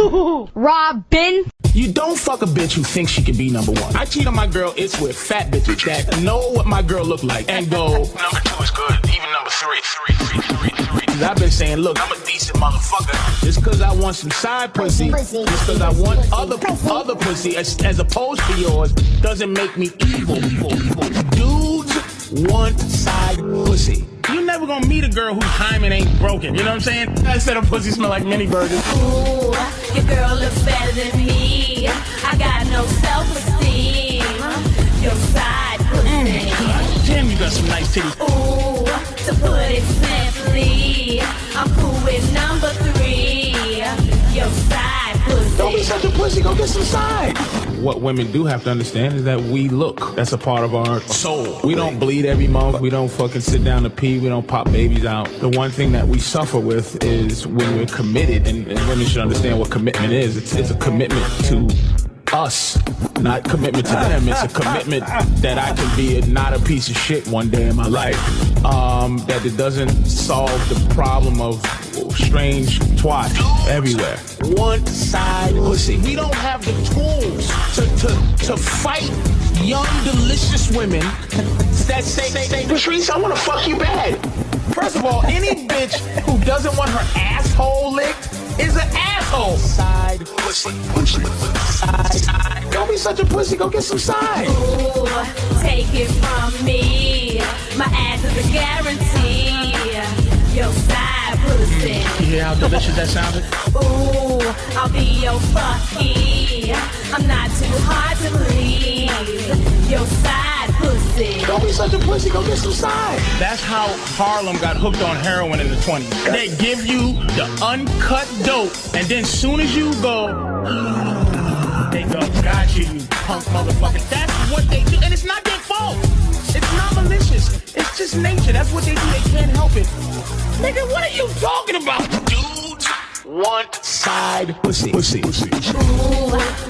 HooHooHooRobin. You don't fuck a bitch who thinks she can be number one. I cheat on my girl, it's with fat bitches that know what my girl look like and go, number 2 is good, even number 3. I've been saying, look, I'm a decent motherfucker. Just because I want some side pussy, just because I want other pussy as opposed to yours, doesn't make me evil. Dudes want side pussy. You're never gonna meet a girl whose hymen ain't broken. You know what I'm saying? Instead of pussy smell like mini burgers. Ooh, your girl looks better than me. I got no self-esteem. Your side pussy. Damn, you got some nice titties. Ooh, to put it simply, I'm cool with number 3. Your side pussy. Don't be such a pussy, go get some side. What women do have to understand is that we look. That's a part of our soul. We don't bleed every month. We don't fucking sit down to pee. We don't pop babies out. The one thing that we suffer with is when we're committed, and women should understand what commitment is. It's a commitment to us, not commitment to them. It's a commitment that I can be not a piece of shit one day in my life. That it doesn't solve the problem of strange twat everywhere. One side pussy. We don't have the tools to fight young, delicious women that say, Patrice, I want to fuck you bad. First of all, any bitch who doesn't want her asshole licked is an asshole. Side pussy. Side. Don't be such a pussy. Go get some side. Ooh, take it from me. My ass is a guarantee. Your side pussy. You hear how delicious that sounded? Ooh, I'll be your fucky. I'm not too hard to please. Your side pussy. Don't be such a pussy. Go get some side. That's how Harlem got hooked on heroin in the 20s. They give you the uncut dope, and then soon as you go, they go, got you, you punk motherfucker. That's what they do, and it's not their fault. It's not malicious. It's just nature. That's what they do. They can't help it. Nigga, what are you talking about? Dudes want side pussy. Ooh,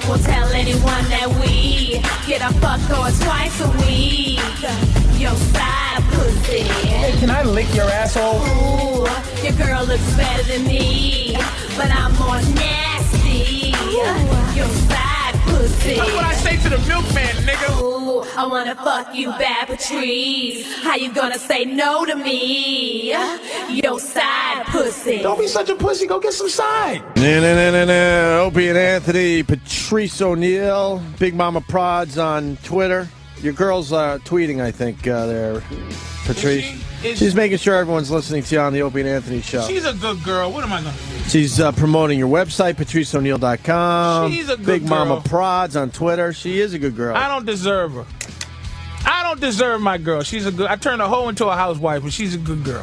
won't tell anyone that we get a fuck or twice a week. Your side pussy. Hey, can I lick your asshole? Ooh, your girl looks better than me, but I'm more nasty. Your side pussy. That's what I say to the milkman, nigga. Ooh, I wanna fuck you bad, Patrice. How you gonna say no to me? Your side pussy. Don't be such a pussy. Go get some side. No. Opie and Anthony, Patrice Oneal, Big Mama Prods on Twitter. Your girl's tweeting, I think, there, Patrice. She's making sure everyone's listening to you on the Opie and Anthony show. She's a good girl. What am I going to do? She's promoting your website, PatriceOneal.com. She's a good Big girl. Mama Prods on Twitter. She is a good girl. I don't deserve her. I don't deserve my girl. She's a good. I turned a hoe into a housewife, but she's a good girl.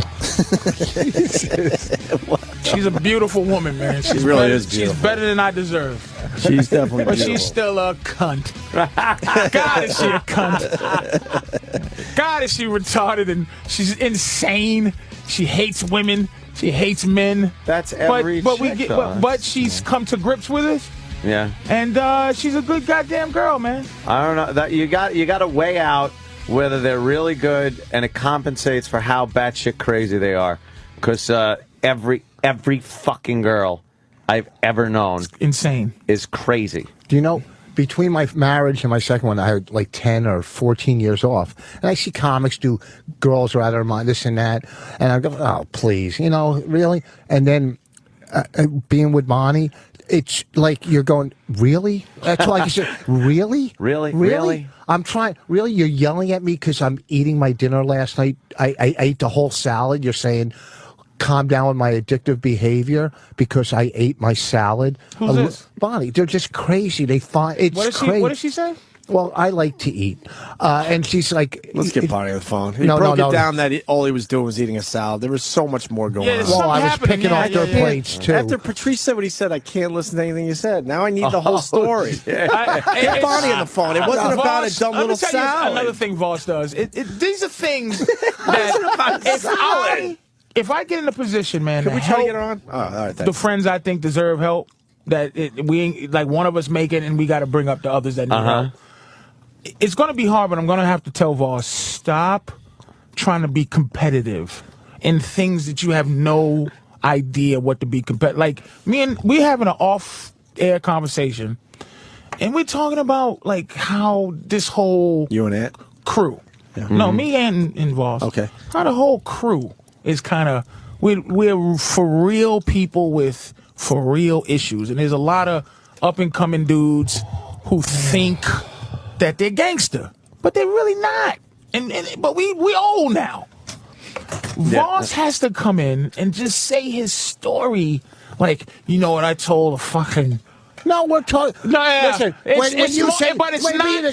She's a beautiful woman, man. She really is She's beautiful. better than I deserve. She's definitely But beautiful. she's still a cunt. God, is she a cunt. God, is she retarded and she's insane. She hates women. She hates men. That's every chick, though. but she's come to grips with it. Yeah. And she's a good goddamn girl, man. I don't know. That you got to weigh out whether they're really good and it compensates for how batshit crazy they are. Because every fucking girl I've ever known insane is crazy. Do you know, between my marriage and my second one, I had like 10 or 14 years off. And I see comics do girls are out of their mind, this and that. And I go, oh, please, you know, really? And then being with Bonnie, it's like you're going, really? That's all I can say. Really? Really? I'm trying. Really? You're yelling at me because I'm eating my dinner last night? I ate the whole salad. You're saying, calm down with my addictive behavior because I ate my salad. Who's this? Bonnie. They're just crazy. They find it's crazy. What did she say? Well, I like to eat, and she's like, Let's get Bonnie on the phone. He No, broke no, it no. down that all he was doing was eating a salad. There was so much more going Yeah, on. there's well, something I was happening, picking off their plates too. After Patrice said what he said, I can't listen to anything you said. Now I need the whole story. Get Bonnie on the phone. It wasn't about a dumb little salad. Another thing Vos does. These are things that if I get in a position, man, Can we to try to help get her on? Oh, all right, the thanks. friends I think deserve help, that we ain't, like one of us make it and we got to bring up the others that need help. It's going to be hard, but I'm going to have to tell Vos, stop trying to be competitive in things that you have no idea what to be competitive. Like we having an off air conversation, and we're talking about like how this whole You and Ant? crew. Yeah. No, me and Vos. Okay. How the whole crew is kind of we're for real people with for real issues, and there's a lot of up and coming dudes who think that they're gangster, but they're really not. But we old now. Vos has to come in and just say his story, like, you know what I told a fucking. No, we're talking. No, yeah. Listen, it's you more, say, but it's wait, not. Let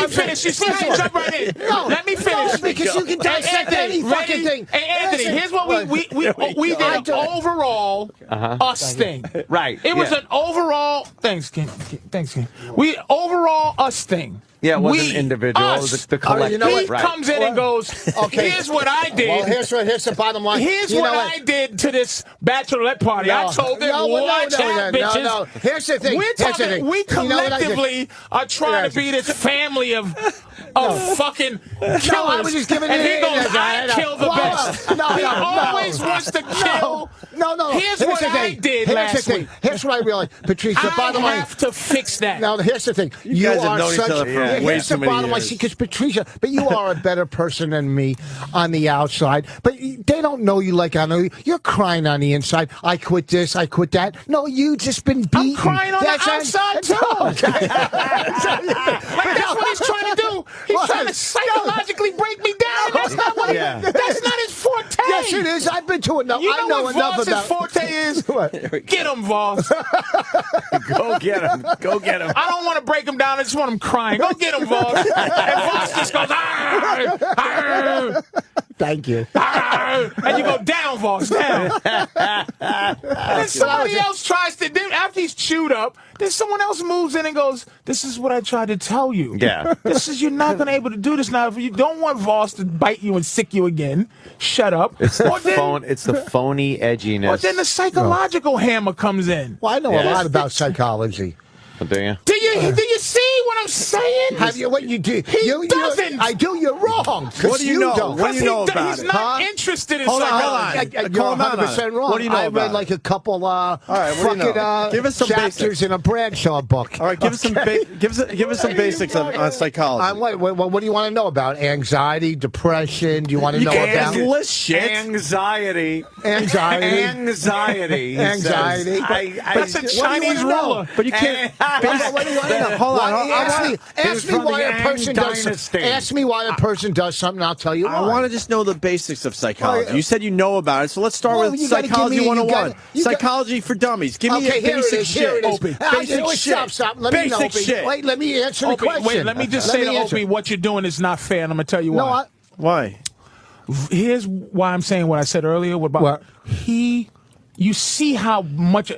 me finish. You see how you jump right in. No, let me finish. No, because you can dissect any fucking thing. Hey, Anthony, here's what we did an overall us thing. Right. It was an overall. Thanks, Ken. We overall us thing. Yeah, it wasn't individual. It was the collective. You know what? He comes in and goes, okay. Here's what I did. Well, here's the bottom line. Here's what I did to this bachelorette party. I told them, watch out, bitches. No. Here's the thing. We collectively are trying to be this family of fucking killers. No, I was just giving and you he goes, I kill the best. He always wants to kill. No. Here's what I did last week. Here's what I realized, Patrice. The bottom line. I have to fix that. Now, here's the thing. You guys have known each other for way here's too the many bottom line. years. Because Patricia, but you are a better person than me on the outside. But they don't know you like I know you. You're crying on the inside. I quit this. I quit that. No, you just been beaten. I'm crying on the outside too. Okay. Like that's what he's trying to do. He's trying to psychologically break me down. That's not what. That's not his forte. Yes, it is. I've been to enough. You I know know what enough Vos's about. forte is? Get him, Vos. Go get him. Go get him. I don't want to break him down. I just want him crying. Go get him, Vos. And Vos just goes, "Arr, arr, Thank you. arr," and you go down, Vos, down. And then somebody else tries to do after he's chewed up. Then someone else moves in and goes, "This is what I tried to tell you. Yeah. This is you're not going to be able to do this now. If you don't want Vos to bite you and sick you again, shut up." It's the phony edginess. But then the psychological hammer comes in. Well, I know a lot about psychology. Do you? Do you see what I'm saying? Have you? What you do? He doesn't. I do. You're wrong. What do you know? Don't. What do you know about He's it? not interested in Hold on, psychology. hold on. You're Call him out on 100% it. wrong. What do you know I about read it? like a couple right, what do you fucking know? Give us some chapters basics. in a Bradshaw book. All right, give us some give us some basics on psychology. What do you want to know about? Anxiety, depression? Do you want to know about list shit. Anxiety. Anxiety. Anxiety. That's a Chinese ruler. But you can't. What do you want to know? Hold on. Ask me why a person does. Ask me why a person does something. I'll tell you why. I want to just know the basics of psychology. You said you know about it, so let's start with you gotta Psychology give me- 101. you got- Psychology for Dummies. Give me Okay, a here it basic is. Here shit. it is. Opie. Basic shit. Stop. Let me know. Basic shit. Wait, let me answer the question. Wait, let me just say to Opie, what you're doing is not fair, and I'm going to tell you why. No, Why? Here's why I'm saying what I said earlier. What? You see how much.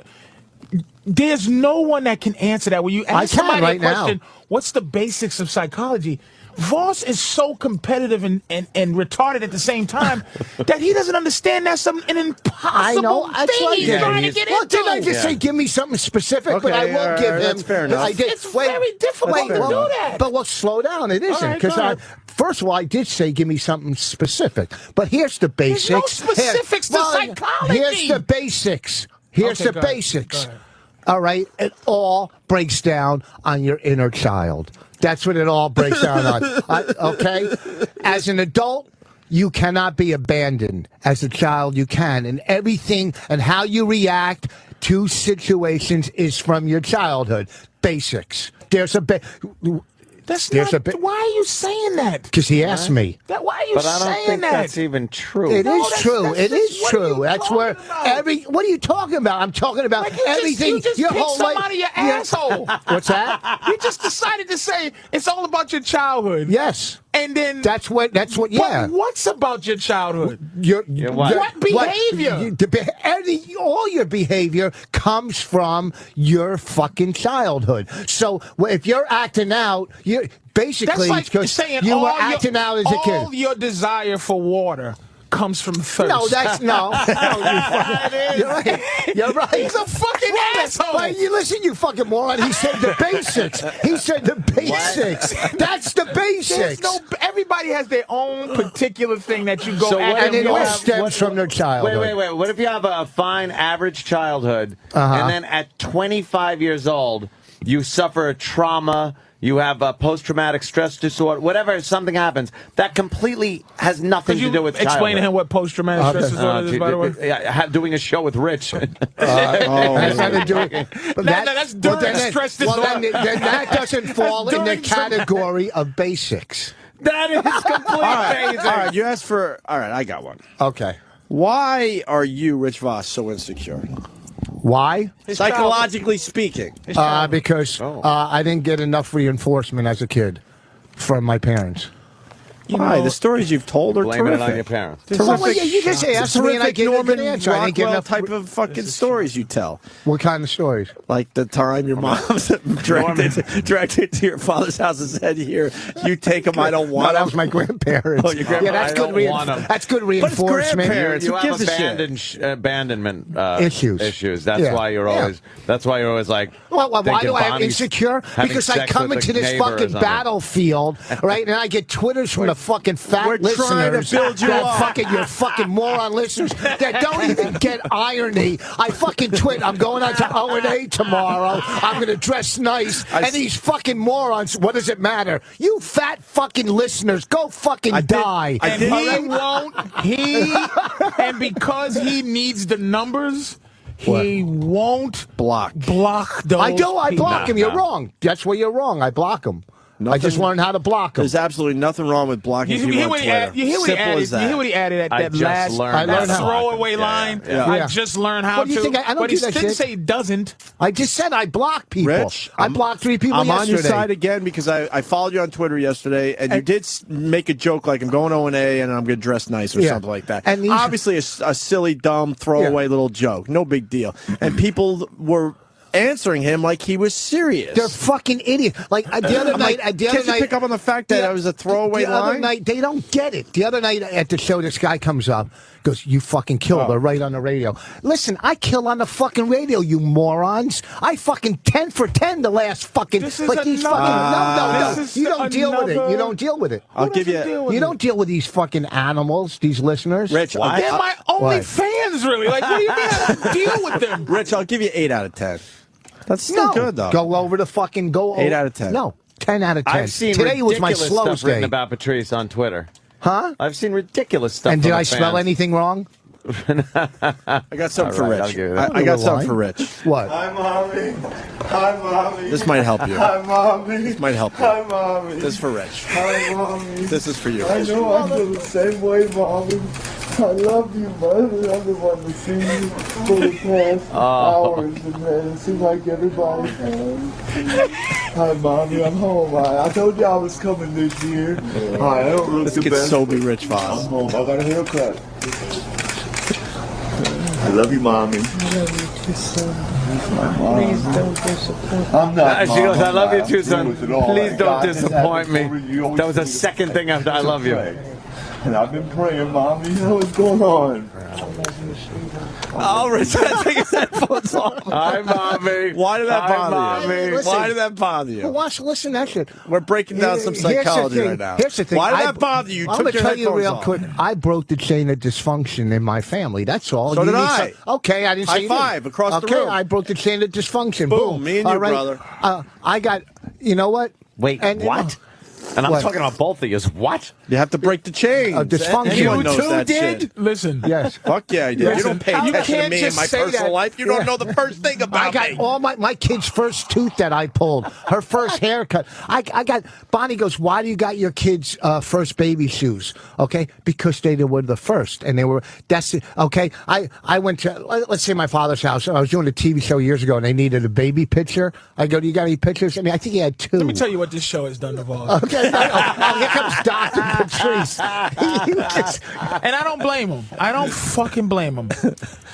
There's no one that can answer that. When you ask somebody right a question, now. what's the basics of psychology? Vos is so competitive and retarded at the same time that he doesn't understand that's an impossible thing he's trying to get into. Didn't I just say give me something specific? Okay, but I will give him. that's fair enough. I did. It's very difficult to do that. But well, slow down. It isn't right, because go ahead. first of all, I did say give me something specific. But here's the basics. There's no specifics to psychology. Here's the basics. Here's Okay, the go ahead. basics. Go ahead. All right, it all breaks down on your inner child. That's what it all breaks down on. Okay? As an adult, you cannot be abandoned. As a child, you can. And everything and how you react to situations is from your childhood. Basics. There's a Why are you saying that? because he asked me. Why are you But I don't saying think that? that's even true. It is true. that's It is just- what are true. you That's where talking about? what are you talking about? I'm talking about Like you everything. Just, you your just picked whole some life. out of your asshole. What's that? You just decided to say it's all about your childhood. Yes. And then That's what. Yeah. But what's about your childhood? what? Behavior? All your behavior comes from your fucking childhood. So if you're acting out, you That's basically like because saying you were all acting out as a kid. All your desire for water comes from thirst. No, that's no. You're right. You're right. He's a fucking asshole. Wait, you listen, you fucking moron. He said the basics. He said the basics. That's the basics. Everybody has their own particular thing that you go So at. what And if it you all have- stems from their childhood. Wait. What if you have a fine average childhood, Uh-huh. and then at 25 years old, you suffer a trauma, you have a post-traumatic stress disorder, whatever, something happens, that completely has nothing Could you to do with explain childhood. to him what post-traumatic stress disorder is, by the way? Yeah, doing a show with Rich. That's nothing to do with that's during stress disorder. Well, then that doesn't fall in the during category of basics. That is complete All right, amazing. all right. You asked for. All right, I got one. Okay. Why are you, Rich Voss, so insecure? Why? Psychologically speaking. Because I didn't get enough reinforcement as a kid from my parents. Why? The stories you've told are Blame it terrific. on your parents. Well, yeah, you just asked me and I gave a good Norman answer. I didn't get Rockwell enough. type of fucking stories you tell. What kind of stories? Like the time your mom's dragged it to your father's house and said, "Here, you take him. I don't No, want that him." was my grandparents. Oh, your grandpa- Yeah, that's I good. don't want 'em. That's good But it's reinforcement. grandparents. You Who have gives a shit? Issues. abandonment issues. That's Yeah. why you're Yeah. always. That's why you're always like. Why thinking do I have Bonnie's insecure? having Because I sex come with into a this neighbor or fucking something. battlefield, right? And I get Twitters from the fucking fat We're trying to listeners, build you that up. fucking your fucking moron listeners that don't even get irony. I fucking tweet. I'm going out to O&A tomorrow. I'm going to dress nice. And these fucking morons. What does it matter? You fat fucking listeners, go fucking die. And he won't. And because he needs the numbers, he won't Block. those. I do. I block him. You're no. wrong. That's where you're wrong. I block him. I just learned how to block him. There's absolutely nothing wrong with blocking You people hear on what he Twitter. added? You hear what he Simple added? as You that. hear what he added at I that just last learned that. throwaway Yeah, line? yeah. I just learned how What do you to. think? I don't but do he that didn't shit. say he doesn't. I just said I block people. Rich, I blocked 3 people I'm yesterday. on your side again because I followed you on Twitter yesterday, and you did make a joke like I'm going O&A and I'm going to dress nice or Yeah. something like that. And these- obviously a silly, dumb, throwaway little joke, no big deal. And people were answering him like he was serious. They're fucking idiots. Like the other I'm night, like, the other can't you night, pick up on the fact that it was a throwaway the other line? night, they don't get it. The other night at the show, this guy comes up, goes, "You fucking killed her right on the radio." Listen, I kill on the fucking radio, you morons. I fucking 10 for 10 the last fucking This is like these another- fucking no. this is You don't deal with it. another- You don't deal with it. I'll give doesn't you. deal with You don't deal with these fucking animals, these listeners. Rich, They're my only What? fans, really. Like, what do you mean I don't deal with them? Rich, I'll give you 8 out of 10. That's still No. good though. Go over the fucking go. 8 out of 10. No, 10 out of 10. I've seen Today was my ridiculous slowest stuff written day. about Patrice on Twitter. Huh? I've seen ridiculous stuff. And did from I the spell fans. anything wrong? I got something for All right, I'll Rich. give you that. I got Why? something for Rich. What? Hi, Mommy. Hi, Mommy. This might help you. Hi, Mommy. This might help you. Hi, Mommy. This is for Rich. Hi, Mommy. This is for you. I know I feel the same way, Mommy. I love you, Mother. I'm the one to see you for the past hours, and it seems like everybody has. Hi, Mommy. I'm home. I told you I was coming this year. Hi, I don't look This the kid's best. so be Rich I'm Voss. home. I got a haircut. I love you, Mommy. Please don't disappoint. I'm not. She goes, Mom, "I love you I'm too, not son. with it all. Please don't God has disappoint had me." this over. You always That was the told me to second thing after "I love you." pray. And I've been praying, Mommy. What's going on? Oh, Rich, I take his headphones off. Hi, Mommy. Why did that Hi, bother Mommy. you? Listen. Why did that bother Who you? wants to listen to that shit? We're breaking down some Here's the psychology thing. right now. Here's the thing. Why did that bother you? You I'm took going to your tell you headphones real off. quick. I broke the chain of dysfunction in my family. That's all. So You did need I. Okay, I didn't say High you did. five across the Okay, room. I broke the chain of dysfunction. Boom, me and All you, right. brother. I got, you know what? Wait, And- what? And I'm What? talking about both of you. What? You have to break the chain. Dysfunction. Anyone You knows two that did? shit. Listen. Yes. Fuck yeah, I did. You Listen, don't pay you attention to can't me and just my say personal that. life. You don't know the first thing about I got me. all my kid's first tooth that I pulled. Her first haircut. I got Bonnie goes, "Why do you got your kids' first baby shoes?" Okay, because they were the first, and they were. That's it. Okay. I went to let's say my father's house. I was doing a TV show years ago, and they needed a baby picture. I go, "Do you got any pictures?" I mean, I think he had 2. Let me tell you what this show has done to Vos. Okay. here comes Dr. Patrice. And I don't blame him. I don't fucking blame him.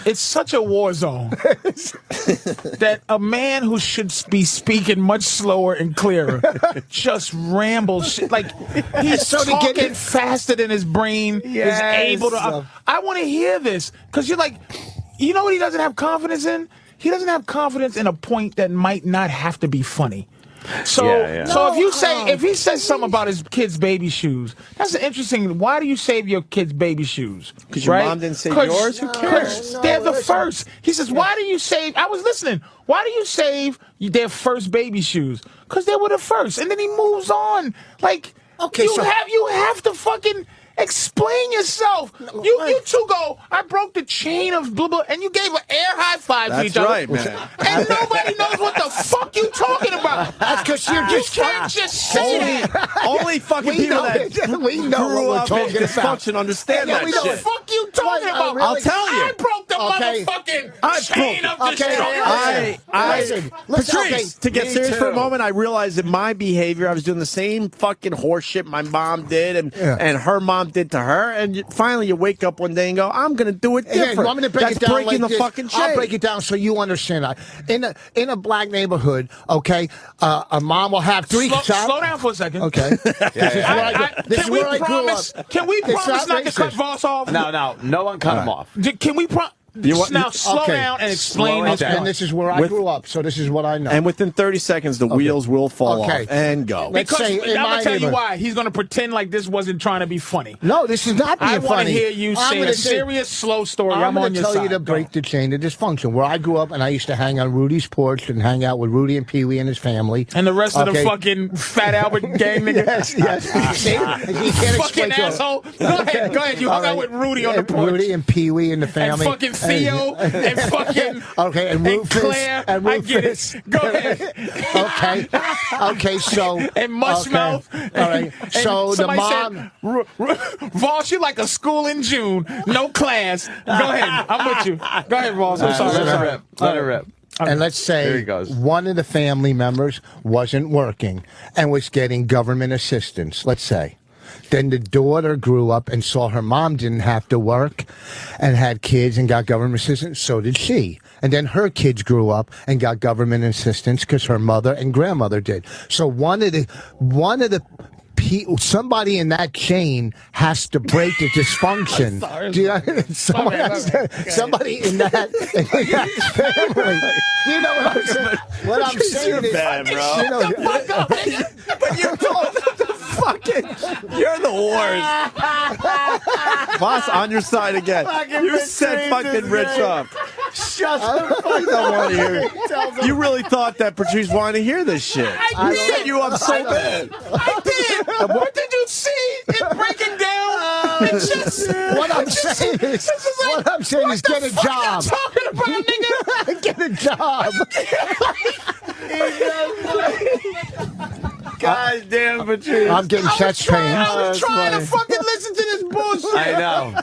It's such a war zone that a man who should be speaking much slower and clearer just rambles shit. Like, he's talking faster than his brain is able to. I want to hear this because you're like, you know what he doesn't have confidence in? He doesn't have confidence in a point that might not have to be funny. So, so if he says something about his kid's baby shoes, that's an interesting. Why do you save your kid's baby shoes? Because your mom didn't say yours. Who cares? They're the first. He says, why do you save? I was listening. Why do you save their first baby shoes? Because they were the first, and then he moves on. Like, okay, you have to fucking explain yourself. You two go, I broke the chain of blah, blah, and you gave an air high five to each other. That's right, man. And nobody knows what the fuck you talking about. That's because you're just can't just say that. Only fucking people that grew up in dysfunction understand that shit. What the fuck you talking about? I'll tell you. I broke the motherfucking chain of destruction. Patrice, to get serious for a moment, I realized that my behavior, I was doing the same fucking horse shit my mom did and her mom did to her, and finally you wake up one day and go, I'm going to do it different. I'm going to break it down breaking like the this. fucking chain. I'll break it down so you understand. In a black neighborhood, okay, a mom will have three. Slow down for a second. Okay. This is where I grew up. Can we promise not to cut Vos off? No one cut him off. Can we promise? Now slow down and explain this. And this is where I grew up, so this is what I know. And within 30 seconds, the wheels will fall off and go. Because I'm going to tell you why. He's going to pretend like this wasn't trying to be funny. No, this is not being funny. I want to hear you say a serious, slow story. I'm on your side. I'm going to tell you to break the chain of dysfunction. Where I grew up, and I used to hang on Rudy's porch and hang out with Rudy and Pee Wee and his family. And the rest of the fucking Fat Albert gang niggas. Yes. See? You can't fucking asshole. Go ahead. You hung out with Rudy on the porch. Rudy and Pee Wee and the family. And fucking Theo. And fucking and Rufus, and Claire, I get it. Go ahead. Okay. So and Mushmouth. Okay. All right. So the mom, Vos, you like a school in June, no class. Go ahead. I'm with you. Go ahead, Vos. I'm sorry. Let it rip. And let's say one of the family members wasn't working and was getting government assistance. Let's say. Then the daughter grew up and saw her mom didn't have to work and had kids and got government assistance. So did she. And then her kids grew up and got government assistance because her mother and grandmother did. So somebody in that chain has to break the dysfunction. Somebody in that family. You know what I'm saying? What I'm saying is, bad, bro. You know, but you're you're the worst. Boss, on your side again. You set fucking Rich up. Shut the fuck up. Don't want to hear it. You really thought that Patrice wanted to hear this shit. I did. Set you up so bad. I did. What did you see? It breaking down. It's just what I'm saying is get a job. What are you talking about, nigga? Get a job. God damn, Patrice. I'm getting chest pain. I was trying to fucking listen to this bullshit. I know.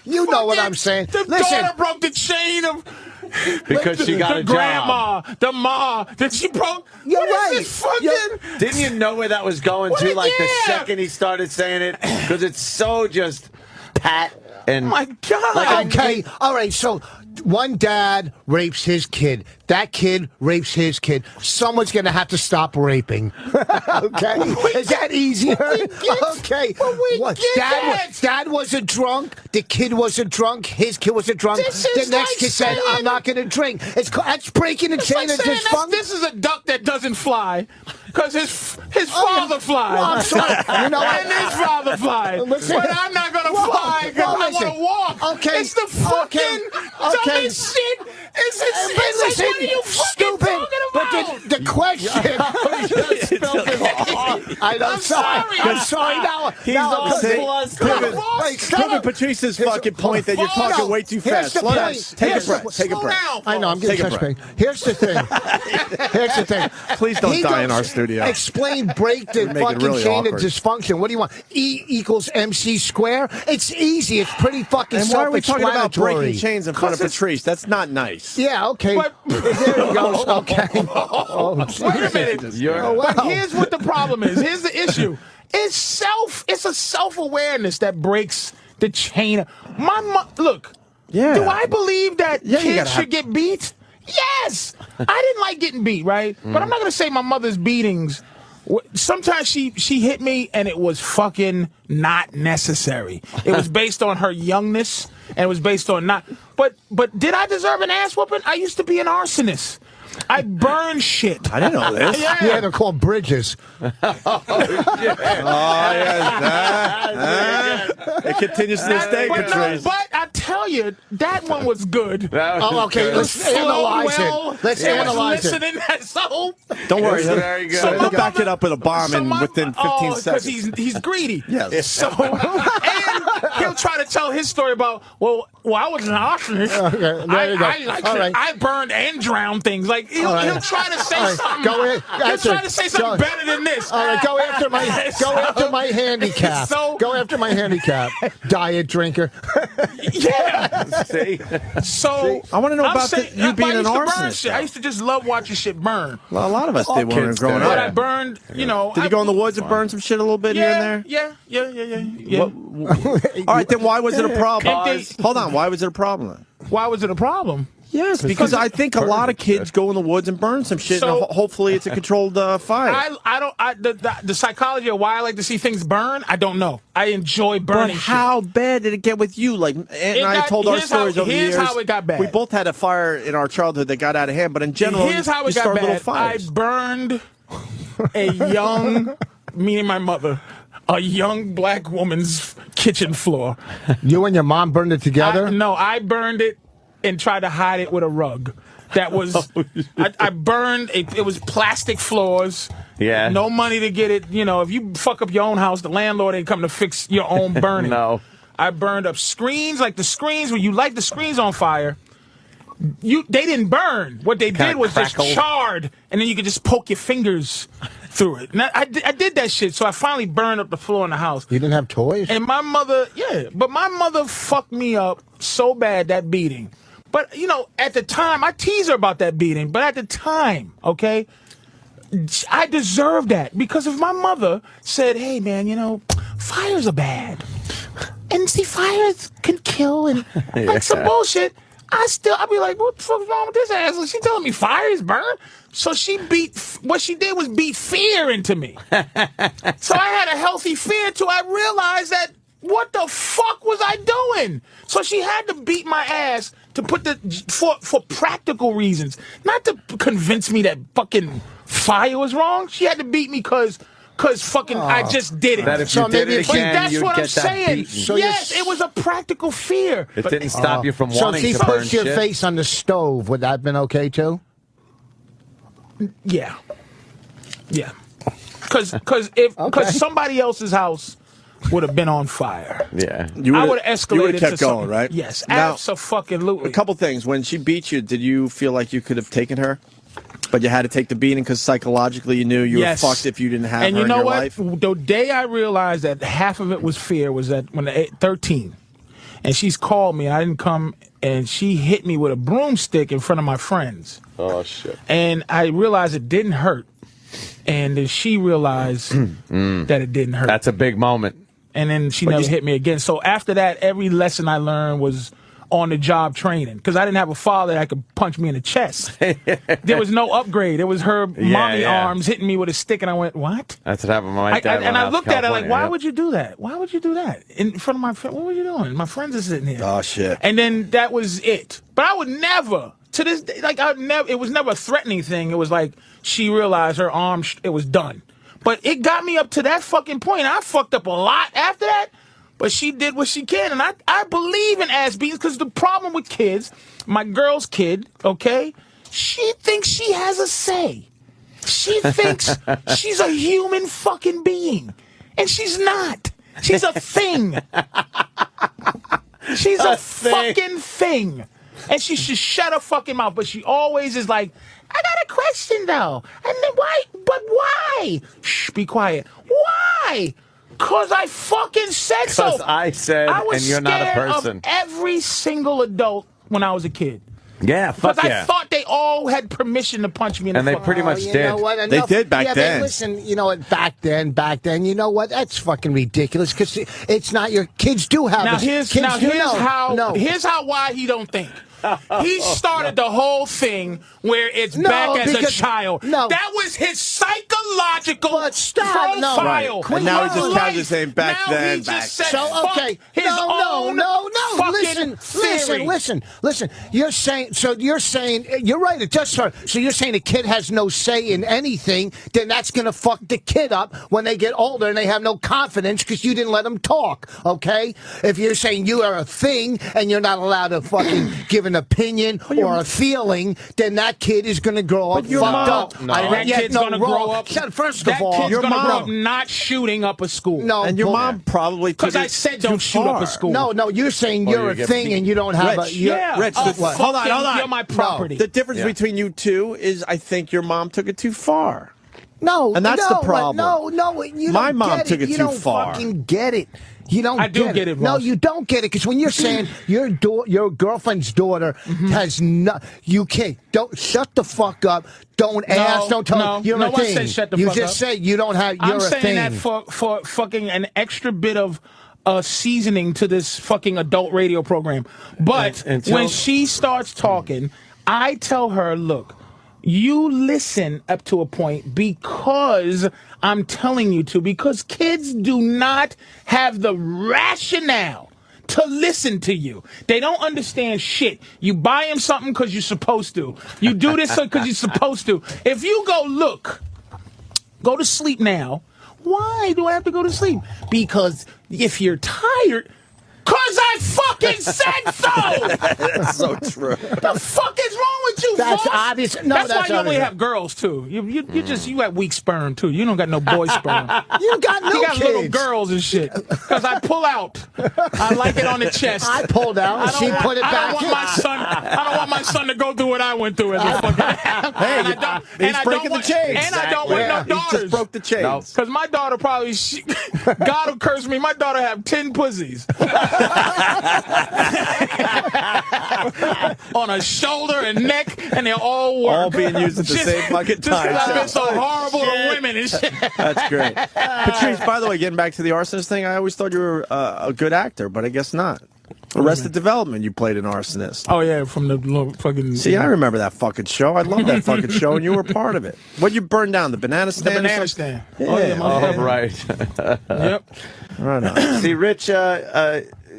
You know what I'm saying. The daughter broke the chain of... Because she got a grandma, job. The ma, that she broke. You're right. Didn't you know where that was going to? Like the second he started saying it? Because it's so just pat and... Oh my God. Like, okay, all right, so... One dad rapes his kid. That kid rapes his kid. Someone's going to have to stop raping. Okay? Is that easier? Okay. Dad wasn't drunk. The kid wasn't drunk. His kid wasn't drunk. The next kid said, I'm not going to drink. That's breaking the chain of dysfunction. This is a duck that doesn't fly. Because his father flies. Well, I'm sorry. You know what? And his father flies. But I'm not going to fly because I want to walk. Okay. It's the fucking dumbest shit. It's like, what are you fucking talking about? But the question... I'm sorry. Proving Patrice's fucking point that you're talking way too fast. Slow down. Take a breath. Take a breath. I know, I'm getting chest pain. Here's the thing. Please don't die in our studio. Explain, break the fucking chain of dysfunction. What do you want? E equals MC square? It's easy. It's pretty fucking self-explanatory. And why are we talking about breaking chains in front of Patrice? That's not nice. Yeah, okay. There he goes. Okay. Wait a minute. Here's what the problem is. Here's the issue. It's a self-awareness that breaks the chain. Look, Yeah. do I believe that Yeah, you kids gotta should get beat? Yes. I didn't like getting beat, right? But I'm not going to say my mother's beatings. Sometimes she hit me and it was fucking not necessary. It was based on her youngness and it was based on not. But did I deserve an ass whooping? I used to be an arsonist. I burn shit. I didn't know this. Yeah, they're called bridges. It continues to this day, Patrice. But I tell you, that one was good. Oh, okay, let's analyze it. Let's analyze it. Listening, so Don't worry. Very good. So he'll back it up with a bomb within 15 because seconds. he's greedy. Yes. So and he'll try to tell his story about I was an arsonist. Okay, there you go. I burned and drowned things. Like he'll try to say something. Go ahead. He'll try to say something better than this. All right, go after my handicap. Go after my handicap. Diet drinker. Yeah. See? So I want to know about you being an I used to burn arsonist. shit. I used to just love watching shit burn. Well, a lot of us did when we were kids growing did. But up. I burned, you know. Did you go in the woods and burn some shit a little bit here and there? Yeah. All right, then why was it a problem? Pause. Hold on, why was it a problem then? Why was it a problem? Yes, because I think a lot of kids go in the woods and burn some shit, So- and hopefully it's a controlled fire. The psychology of why I like to see things burn, I don't know. I enjoy But burning how bad did it get with you? Like, Aunt and I told our stories over the years. Here's how it got bad. We both had a fire in our childhood that got out of hand, but in general, Here's how you it got start little bad. I fires. burned a young, meaning my mother, a young black woman's kitchen floor. You and your mom burned it together? I burned it and tried to hide it with a rug. That was, I burned, it was plastic floors. Yeah. No money to get it. You know, if you fuck up your own house, the landlord ain't come to fix your own burning. No. I burned up screens, like the screens, when you light the screens on fire, they didn't burn. What they Kinda did was crackled. just charred, and then you could just poke your fingers through it. And I did that shit, so I finally burned up the floor in the house. You didn't have toys? And my mother, but my mother fucked me up so bad, that beating. But, you know, at the time, I tease her about that beating, but at the time, okay, I deserved that. Because if my mother said, hey, man, you know, fires are bad. And see, fires can kill and like some bullshit. I'd be like, what the fuck's wrong with this asshole? She telling me fires burn? So what she did was beat fear into me. So I had a healthy fear till I realized that what the fuck was I doing? So she had to beat my ass to put for practical reasons, not to convince me that fucking fire was wrong. She had to beat me because fucking I just did it. That if you did it But again, that's you'd what I'm get that saying. beaten. So yes, it was a practical fear. It didn't stop you from So wanting if she to burn pushed your shit. face on the stove, would that have been okay too? Yeah. Because somebody else's house would have been on fire. Yeah. I would have escalated. You would have kept to going, something. right? Yes, Now, absolutely. a couple things. When she beat you, did you feel like you could have taken her, but you had to take the beating because psychologically you knew you were fucked if you didn't have and her you know in your what? life? The day I realized that half of it was fear was that when I 13, and she's called me, and I didn't come, and she hit me with a broomstick in front of my friends. Oh, shit. And I realized it didn't hurt. And then she realized that it didn't hurt. That's a big moment. And then she never hit me again. So after that, every lesson I learned was on-the-job training. Because I didn't have a father that could punch me in the chest. There was no upgrade. It was her mommy arms hitting me with a stick, and I went, what? That's what happened with my dad. And I looked at her like, why would would you do that? Why would you do that? In front of my friend? What were you doing? My friends are sitting here. Oh, shit. And then that was it. But I would never, to this day, like, it was never a threatening thing. It was like she realized her arm, it was done. But it got me up to that fucking point. I fucked up a lot after that. But she did what she can. And I believe in ass beatings because the problem with kids, my girl's kid, okay, she thinks she has a say. She thinks she's a human fucking being. And she's not. She's a thing. She's a fucking thing. And she should shut her fucking mouth. But she always is like, I got a question though. And then why? But why? Shh, be quiet. Why? Because I fucking said so. Because I said, I was and you're not a scared person. of every single adult when I was a kid. Yeah, fuck Because yeah. I thought they all had permission to punch me in the And they fucking pretty much You did. know what? They did back yeah, then. But listen, you know what? Back then, you know what? That's fucking ridiculous because it's not your kids do have Now this. here's Kids now do here's know. how No. here's how why he don't think. He started the whole thing where it's No, back as a because- child. no. That was his psychological But stop, no. profile. Right. And now he His just counts life. as saying back now then, he back just said, So fuck okay, his own no. fucking theory. Listen. You're saying you're right. It does start. So you're saying a kid has no say in anything. Then that's gonna fuck the kid up when they get older and they have no confidence because you didn't let them talk. Okay, if you're saying you are a thing and you're not allowed to fucking give an opinion or a feeling, then that kid is gonna grow up your fucked mom- up. No. That kid's gonna grow up. First That of all, kid's your gonna mom- grow up not shooting up a school. no, And your bull- mom probably took Because I it said too don't shoot up far. a school. No, you're saying Or you're you a get thing beat. and you don't have Rich, a. You're, Yeah. Rich, Oh, the- fucking, hold on. You're my property. The difference Yeah. between you two is I think your mom took it too far. No, And that's no, the problem. No, you My don't mom get took it you too don't far. fucking get it. You don't. I do get it, No, Ross. you don't get it because when you're saying your girlfriend's daughter has no, you can't. Don't shut the fuck up. Don't ask. Don't tell. no, you're no a one thing. said shut the you fuck just up. said you don't have. You're I'm a saying thing. that for fucking an extra bit of seasoning to this fucking adult radio program. But Until- when she starts talking, I tell her, look, you listen up to a point because I'm telling you to, because kids do not have the rationale to listen to you. They don't understand shit. You buy them something because you're supposed to. You do this because you're supposed to. If you go to sleep now. Why do I have to go to sleep? Because if you're tired, cause I fucking said so. That's so true. The fuck is wrong with you, That's Voss? obvious. No, that's why that's you only obvious. have girls too. You have weak sperm too. You don't got no boy sperm. You got no You got kids. little girls and shit. Cause I pull out. I like it on the chest. I pulled out. I And don't she want- put it I back. don't want my son to go through what I went through as a fucking. He's breaking the chains. And I don't want no He daughters. just broke the chains. No. Cause my daughter probably, God will curse me. My daughter have 10 pussies on her shoulder and neck, and they all work. All being used at the same fucking Just 'cause time. I've been so horrible to women and shit. That's great. Patrice, by the way, getting back to the arsonist thing, I always thought you were a good actor, but I guess not. Arrested Development, you played an arsonist. Oh yeah, from the little fucking. See, I remember that fucking show. I love that fucking show, and you were part of it. What'd you burn down? The banana the stand? or banana something? stand. Oh yeah, my Oh, bad. right. Yep. Right on. See, Rich,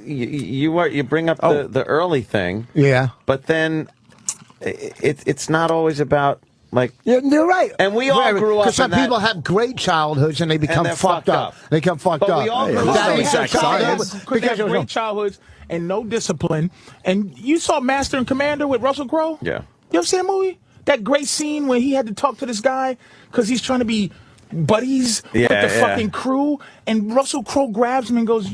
you bring up the early thing, Yeah. but then it's not always about like. You're right. And we all grew up Because some in that- people have great childhoods and they become they're fucked fucked up. up. They become fucked But up. we all grew That up is in their that childhood science. Because they have great childhoods and no discipline. And you saw Master and Commander with Russell Crowe? Yeah. You ever seen that movie? That great scene where he had to talk to this guy because he's trying to be buddies with the fucking crew. And Russell Crowe grabs him and goes,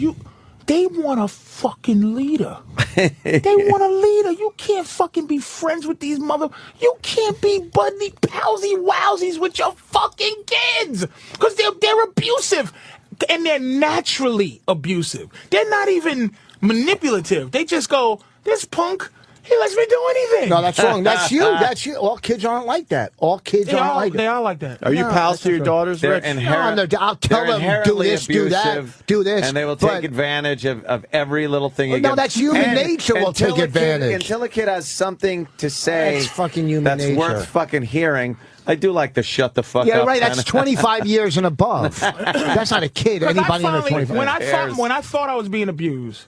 they want a fucking leader. They want a leader. You can't fucking be friends with these You can't be buddy palsy wowsies with your fucking kids because they're abusive and they're naturally abusive. They're not even manipulative. They just go, this punk, he lets me do anything. No, that's wrong. That's you. That's you. All kids aren't like that. All kids aren't like They that. are like that. Are you No, pals that's to your not daughters, They're Rich? inherent. No, I'll tell they're them, do inherently this, do that, abusive, do this, and they will but- take advantage of every little thing. You Well, no, give. that's human And nature will until take a kid- advantage. Until a kid has something to say That's fucking human that's nature. worth fucking hearing. I do like the shut the fuck Yeah, up. right. That's kind of- 25 years and above. That's not a kid. 'Cause Anybody under 25. when I thought I was being abused,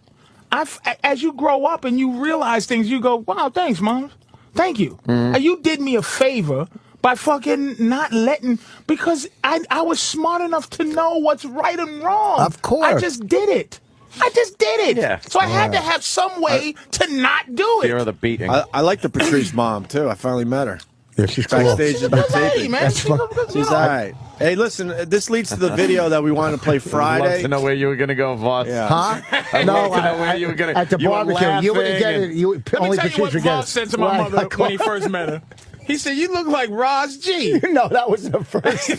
as you grow up and you realize things, you go, wow, thanks, Mom. Thank you. You did me a favor by fucking not letting, because I was smart enough to know what's right and wrong. Of course. I just did it. Yeah. So I had to have some way to not do Fear it. of the beating. I like the Patrice mom, too. I finally met her. Yeah, she's cool. Backstage She's a at the good lady, taping. man. She's She's all right. Hey, listen, this leads to the video that we wanted to play I'd love Friday. to know where you were going to go, Voss. Yeah. Huh? I'd love to know where you were gonna- at the you were barbecue. You wouldn't laughing get it. and- You, Let me only tell you Patrice what would get Voss it. said to my Right. mother when he first met her. He said, "You look like Roz G." No, that was the first.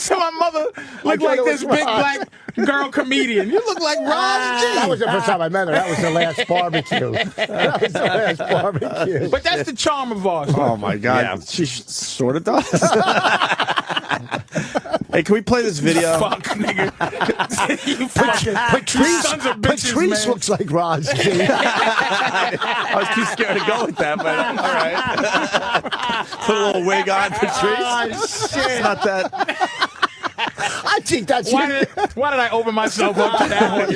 So my mother looked like this big black girl comedian. You look like Roz G. That was the first time I met her. That was the last barbecue. That was the last barbecue. But that's the charm of ours. Oh my God, Yeah. she sort of does. Hey, can we play this video? Fuck, nigga. You fucking sons of bitches, Patrice man. looks like Roz G. I was too scared to go with that, but all right. Put a little wig on, Patrice. It's not that. I think that's Why did I open myself up to that one?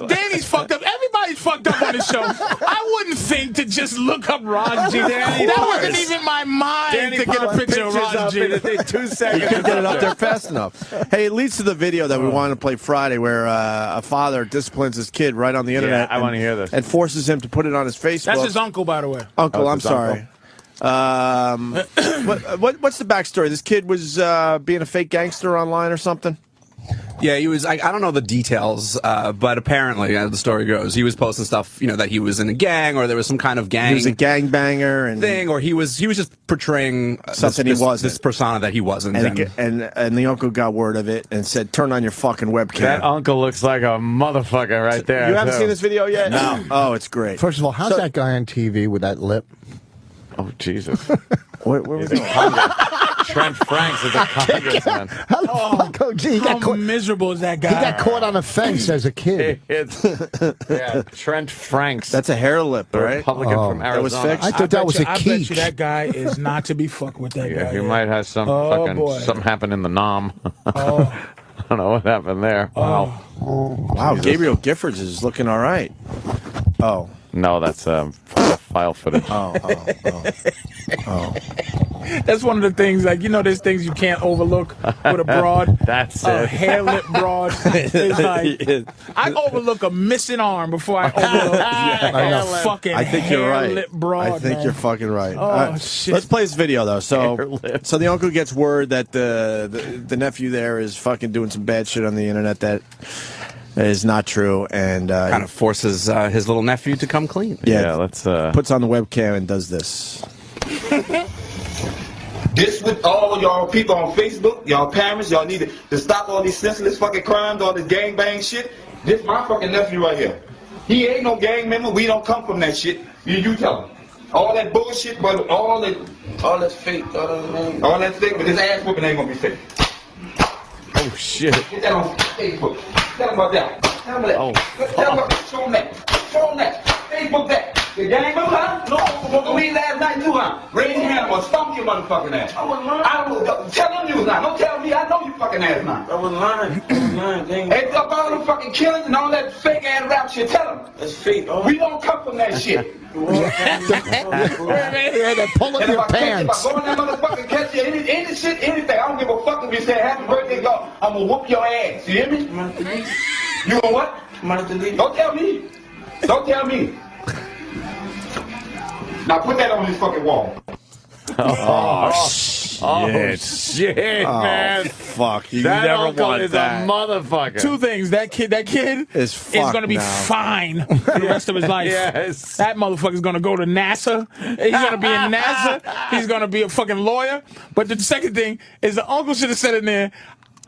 And Danny's fucked up. Everybody's fucked up on the show. I wouldn't think to just look up Roz G. That wasn't even my mind to get a picture of Roz G. 2 seconds. You couldn't get it up there fast enough. Hey, it leads to the video that we wanted to play Friday where a father disciplines his kid right on the internet. I want to hear this. And forces him to put it on his Facebook. That's his uncle, by the way. Uncle, Oh, I'm his sorry. What's the backstory? This kid was being a fake gangster online or something? Yeah, he was. I don't know the details, but apparently, as the story goes, he was posting stuff, that he was in a gang or there was some kind of gang. He was a gangbanger and thing, or he was just portraying something he wasn't. This persona that he wasn't. And the uncle got word of it and said, "Turn on your fucking webcam." That uncle looks like a motherfucker right there. You haven't too. seen this video yet? No. Oh, it's great. First of all, how's that guy on TV with that lip? Oh, Jesus. Where was He's a Trent Franks is a congressman. How the fuck, OG? He How got caught. miserable is that guy? He got caught on a fence as a kid. Yeah, Trent Franks. That's a hair lip, the right? Republican from Arizona. That was fixed? I thought that was a I bet quiche. you that guy is not to be fucked with that Yeah, guy. he might have some boy. something happen in the nom. I don't know what happened there. Wow. Wow, Gabriel Giffords is looking all right. Oh. No, that's file footage. Oh. That's one of the things, there's things you can't overlook with a broad. That's a it. hair lip broad. It's like, I overlook a missing arm before I overlook a fucking I think you're hair right. lip broad. I think man. you're fucking right. Oh, All right, shit. Let's play this video though. So lip. the uncle gets word that the nephew there is fucking doing some bad shit on the internet that is not true, and kind of forces his little nephew to come clean. Yeah, let's. puts on the webcam and does this. This with all y'all people on Facebook, y'all parents, y'all need to stop all these senseless fucking crimes, all this gangbang shit. This my fucking nephew right here. He ain't no gang member. We don't come from that shit. You tell him. All that bullshit, but all that's fake. All that's fake, but this ass whooping ain't gonna be fake. Oh shit. Get that on Facebook. Tell him about that. Tell him that. Oh, Tell him about that. Show him that. Show him that. Facebook that. The gang member, huh? No, I was weed last night too, huh? Raise your hand, I'm gonna stomp your motherfucking ass. I wasn't lying. I don't tell them you was lying. Don't tell me. I know you fucking ass now. I wasn't lying. I wasn't lying. Hey, up all them fucking killings and all that fake ass rap shit. Tell them. That's fake. Oh. We don't come from that shit. Yeah, they pull up And your if I pants. go in that motherfucking catch you, any shit, anything, I don't give a fuck if you say happy birthday, go. I'm gonna whoop your ass. You hear me? You gonna what? Don't tell me. Don't tell me. Now put that on this fucking wall. Oh shit, man. Fuck, you That never uncle want is that. a motherfucker. Two things. That kid Is fucked going to be now. fine for the rest of his life. Yes. That motherfucker's going to go to NASA. He's going to be in NASA. He's going to be a fucking lawyer. But the second thing is the uncle should have said in there,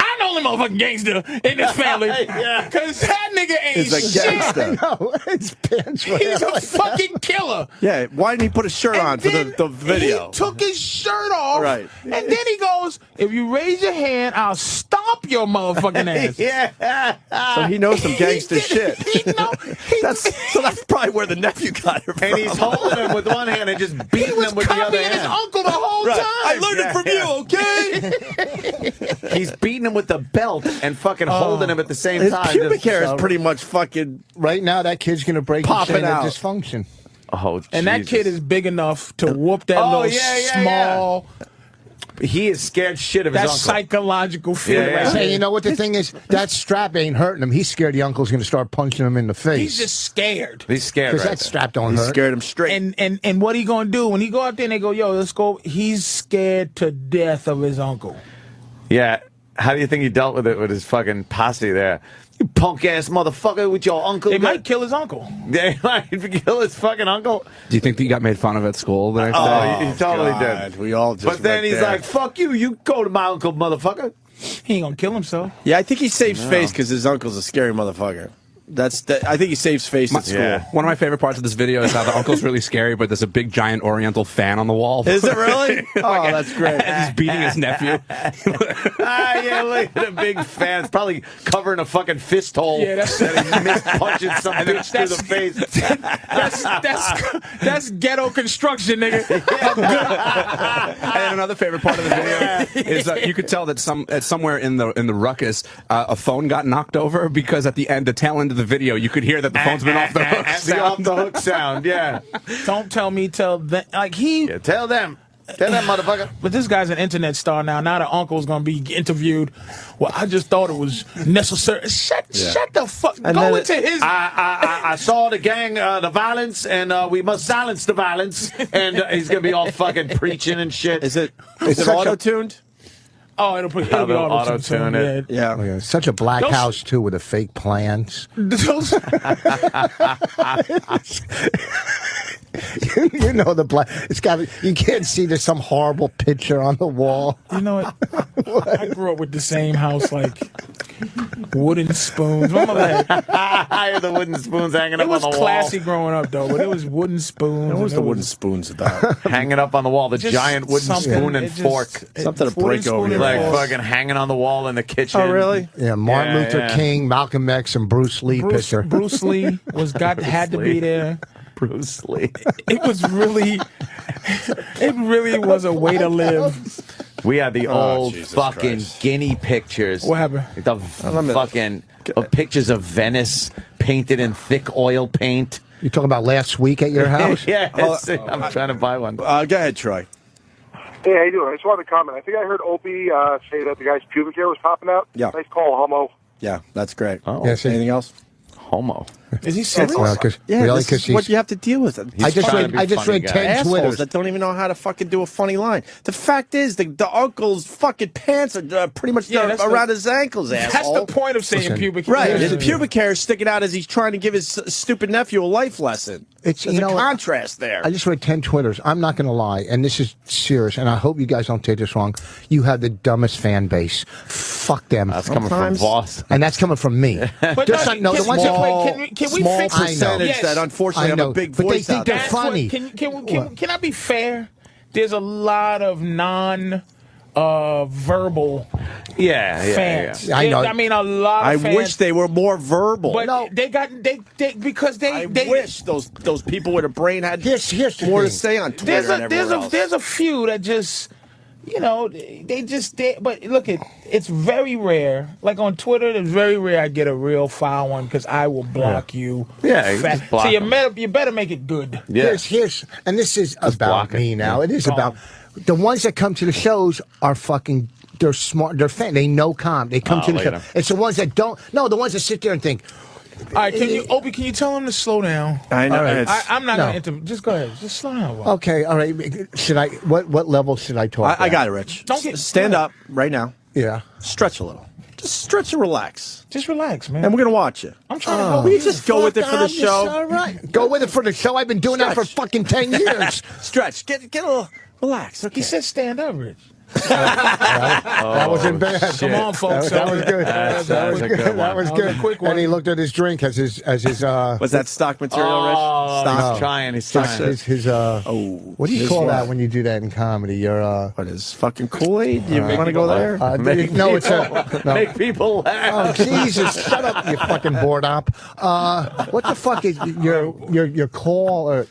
I'm the only motherfucking gangster in this family. Yeah. Because that nigga ain't He's a shit. gangster. No, his pants were He's a like fucking killer. Yeah, why didn't he put a shirt on And for then the video? He took his shirt off. Right. And then he goes, if you raise your hand, I'll stomp your motherfucking ass. Yeah. So he knows some gangster He did- shit. he know- That's probably where the nephew got it from. And he's holding him with one hand and just beating him with the other copying his hand. uncle the whole Right. time. I learned it from you, okay? He's beating him with the belt and fucking holding him at the same His time. pubic Just- hair is pretty much fucking. right now. That kid's gonna break Pop the it chain of out. dysfunction. Oh, And that Jesus. kid is big enough to whoop that little small, He is scared shit of his that uncle. psychological feeling. Yeah. right Hey, there. you know what the thing is? That strap ain't hurting him. He's scared the uncle's gonna start punching him in the face. He's just scared. He's scared because right that there. strap don't He hurt. scared him straight. And what he gonna do when he go out there and they go, yo, let's go? He's scared to death of his uncle. Yeah. How do you think he dealt with it with his fucking posse there? You punk ass motherfucker with your uncle. They might kill his uncle. They might kill his fucking uncle. Do you think that he got made fun of at school the next day? Oh, he totally God, did. we all just. But then went he's there. like, "Fuck you! You go to my uncle, motherfucker." He ain't gonna kill himself. Yeah, I think he saves face because his uncle's a scary motherfucker. I think he saves face at school. Yeah. One of my favorite parts of this video is how the uncle's really scary, but there's a big giant Oriental fan on the wall. Is it really? Oh, that's great. And he's beating his nephew. Yeah, look at the big fan. It's probably covering a fucking fist hole. Yeah, that's He missed punching some bitch through the face. that's ghetto construction, nigga. And another favorite part of the video is you could tell that somewhere in the ruckus, a phone got knocked over because at the tail end of the video, you could hear that the phone's been off the hook. The off the hook sound, yeah. Don't tell me, tell them. Like Yeah, tell them. Tell them, motherfucker. But this guy's an internet star now. Now the uncle's gonna be interviewed. Well, I just thought it was necessary. Shut the fuck. And Go then into his. I saw the gang, the violence, and we must silence the violence. And he's gonna be all fucking preaching and shit. Is it auto-tuned? Oh, it'll be auto-tune it. Yeah. Oh, yeah. Such a black Those- house too, with the fake plants. Those- You know the black. It's got. You can't see there's some horrible picture on the wall. You know what? I grew up with the same house, like wooden spoons. My mother had, I had the wooden spoons hanging it up was on the classy wall. growing up, though, but it was wooden spoons. What was and the it wooden spoons about? Hanging up on the wall, the just giant wooden something- spoon and it just- fork. Something to wooden break spoon over and your Like fork. fucking hanging on the wall in the kitchen. Oh, really? Yeah, Martin Yeah, Luther yeah. King, Malcolm X, and Bruce Lee picture. Bruce Lee had to be there. Bruce Lee. It was really was a way to live. We had the old Jesus fucking Christ. guinea pictures. What happened? The fucking pictures of Venice painted in thick oil paint. You talking about last week at your house? Yes, I'm trying to buy one. Go ahead, Troy. Hey, how you doing? I just wanted to comment. I think I heard Opie say that the guy's pubic hair was popping out. Yeah. Nice call, homo. Yeah, that's great. Oh, Yes, Anything else? homo. Is he serious? Well, cause, Yeah, really? this Because is what you have to deal with. I just trying to read. be I just funny read guy. 10 Assholes Twitters. that don't even know how to fucking do a funny line. The fact is, the uncle's fucking pants are pretty much Yeah, that's around the- his ankles, That's asshole. the point of saying Listen, pubic. Right, hair. his pubic hair is sticking out as he's trying to give his stupid nephew a life lesson. It's There's you a know, contrast there. I just read 10 Twitters. I'm not going to lie, and this is serious, and I hope you guys don't take this wrong. You have the dumbest fan base. Fuck them. That's coming from Sometimes- Voss. And that's coming from me. But Just no, no, the can- ones wait, that wait, can we small fix I know. percentage Yes. that unfortunately I have know, a big but they voice think out they're there. That's what- funny. Can I be fair? There's a lot of non verbal Yeah. fans. I know. I mean, a lot I of fans. wish they were more verbal. But they because I they wish those people with a brain had Here's the more to thing. say on Twitter and everywhere else. there's a few that just but look it's very rare. Like on Twitter, it's very rare I get a real foul one because I will block you. Yeah, you just block so them. you better make it good. Yeah. Here's, and this is about block it. me now. It is about the ones that come to the shows are fucking. They're smart. They're fan. They know com. They come to the look show. at 'em. It's the ones that don't. No, the ones that sit there and think. All right, Opie, can you tell him to slow down? I know. All right. it's- I'm not No. going to just go ahead. Just slow down. Okay, all right. Should I? What level should I talk? I at? got it, Rich. Don't get- Stand up right now. Yeah. Stretch a little. Just stretch and relax. Just relax, man. And we're going to watch it. I'm trying to help Will you. you just go with it for the Fuck, show? All right. Go with it for the show. I've been doing that for Stretch. fucking 10 years. Stretch. Get a little relax. Okay. He said stand up, Rich. That wasn't bad. Come on, folks. That was good. That was a good one. That was That was good. a quick one. And he looked at his drink as his Was that stock material, Rich? Oh, Stock. he's trying. He's Just trying. his what do you his call what? that when you do that in comedy? Your What is fucking Kool-Aid? You want to go there? no, it's a no. Make people laugh. Oh Jesus! Shut up, you fucking board op. What the fuck is your call or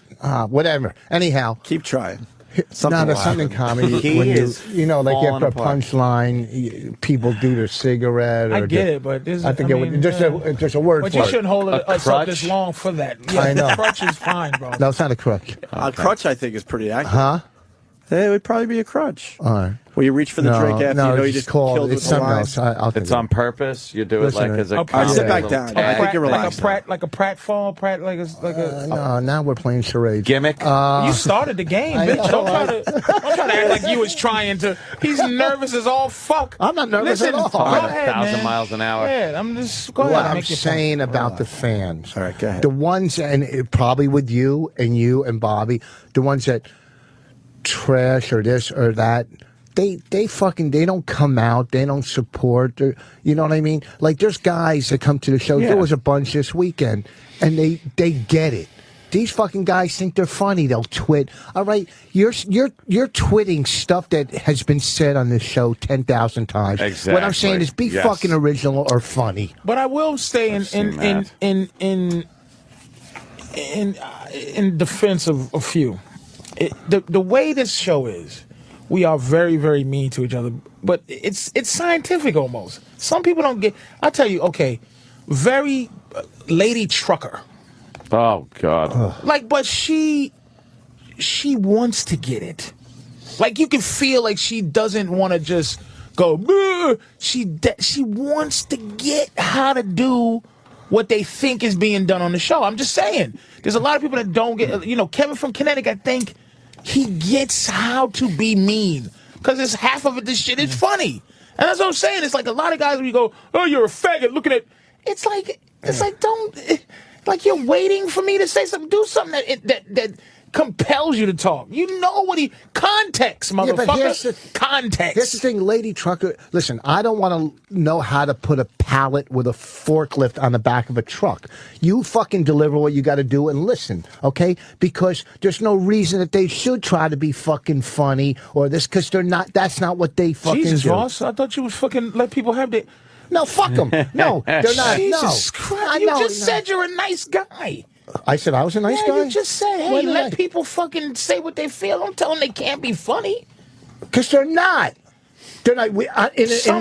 whatever? Anyhow, Keep trying. no, there's will something happen. comedy. He when is like falling after a apart. punchline, people do their cigarette. Or I get it, but there's I think mean, there's a word But for you it. shouldn't hold us up crutch? this long for that. Yeah, I know. crutch is fine, bro. No, it's not a crook. A crutch, I think, is pretty accurate. Huh? It would probably be a crutch. All right. Where you reach for the drink after you know you just called. killed It's with the something line. else. I'll think It's of on it. purpose. You do it Listen, like as a. All right, sit back little down. tag. I think you're like relaxed. a pratfall, like a No, now we're playing charades. Gimmick. you started the game, I bitch. know. Don't try to to act like you was trying to. He's nervous as all fuck. I'm not nervous Listen, at all. Go ahead, 1,000 man. miles an hour. Yeah, I'm just go ahead. What I'm make your saying point. about the fans. All right, go ahead. The ones, and probably with you and Bobby, the ones that trash or this or that, they don't come out, they don't support, you know what I mean? Like, there's guys that come to the show. Yeah. There was a bunch this weekend, and they get it. These fucking guys think they're funny. They'll twit. All right, you're twitting stuff that has been said on this show 10,000 times. Exactly. What I'm saying is, be Yes. fucking original or funny. But I will say in defense of a few, the way this show is, we are very, very mean to each other. But it's scientific almost. Some people don't get. I tell you, okay, very lady trucker. Oh God. Like, but she wants to get it. Like, you can feel like she doesn't want to just go. "Bleh." She wants to get how to do what they think is being done on the show. I'm just saying. There's a lot of people that don't get. You know, Kevin from Connecticut, I think he gets how to be mean because it's half of it. This shit is funny, and that's what I'm saying. It's like a lot of guys when you go, "Oh, you're a faggot." Looking at it's like don't. Like, you're waiting for me to say something. Do something that compels you to talk. You know what context, motherfucker. Yeah, but here's context. Here's the thing, lady trucker. Listen, I don't want to know how to put a pallet with a forklift on the back of a truck. You fucking deliver what you got to do and listen, okay? Because there's no reason that they should try to be fucking funny or this, because they're not. That's not what they fucking Jesus, do. Voss, I thought you would fucking let people have their. No, fuck them. No, they're not. Jesus no. Christ, you just said you're a nice guy. I said I was a nice Yeah, guy? you just said, hey, When did let I- people fucking say what they feel. Don't tell them they can't be funny. Because they're not. They're not. In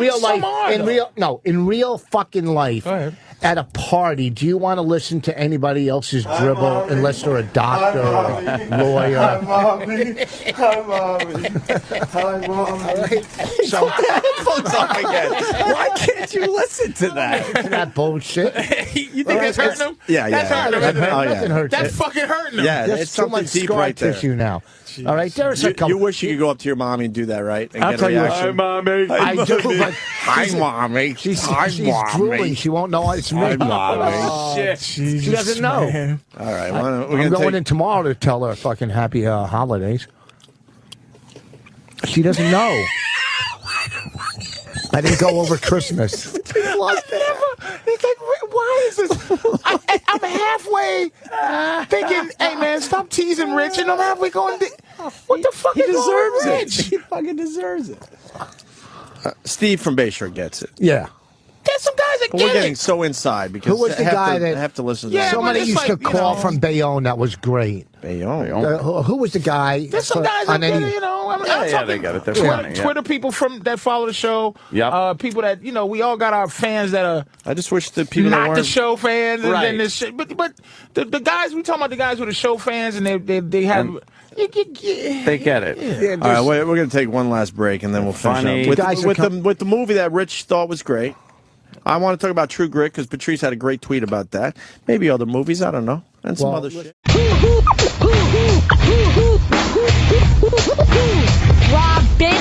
real life. Some are, In real fucking life. Go ahead. At a party, do you want to listen to anybody else's dribble unless they're a doctor or a lawyer? Hi, Mommy. Hi, Mommy. Hi, Mommy. So, Headphones off again. Why can't you listen to that? that bullshit. You think that's hurting them? Yeah, yeah. That's hurting them. Oh, yeah. Nothing hurts That's it. fucking hurting them. Yeah, There's it's too something much deep scar right there. tissue now. All right, there's a couple. You wish you could go up to your mommy and do that, right? And I'll get tell a you what, reaction. Mommy. I do, but Hi, mommy. she's Hi, drooling. She won't know it's me. Hi, mommy. Oh, shit. She doesn't know. Man. All right, we're I'm gonna going take. in tomorrow to tell her fucking happy holidays. She doesn't know. I didn't go over Christmas. It's like, why is this? I'm halfway thinking, hey, man, stop teasing Rich. And I'm halfway going, what the fuck He is wrong with deserves it. Rich? He fucking deserves it. Steve from Bayshore gets it. Yeah. There's some guys that But we're get getting it. so inside because Who was the I have guy to, that- I have to listen to Yeah, that. but Somebody it's used to like, you call know- from Bayonne. That was great. Bayonne. Who was the guy? There's some guys that on get any- it, you know. I'm Yeah, talking they got it. They're Twitter, funny, yeah. Twitter people that follow the show. Yep. People that, you know, we all got our fans that are I just wish the people that not the weren't. show fans. And Right. then this shit. But the guys, we talking about the guys who are the show fans and they have. They get it. Yeah, All right, we're going to take one last break and then we'll finish Funny. up with, Guys are with the movie that Rich thought was great. I want to talk about True Grit because Patrice had a great tweet about that. Maybe other movies, I don't know, and some Well, other shit. Robin,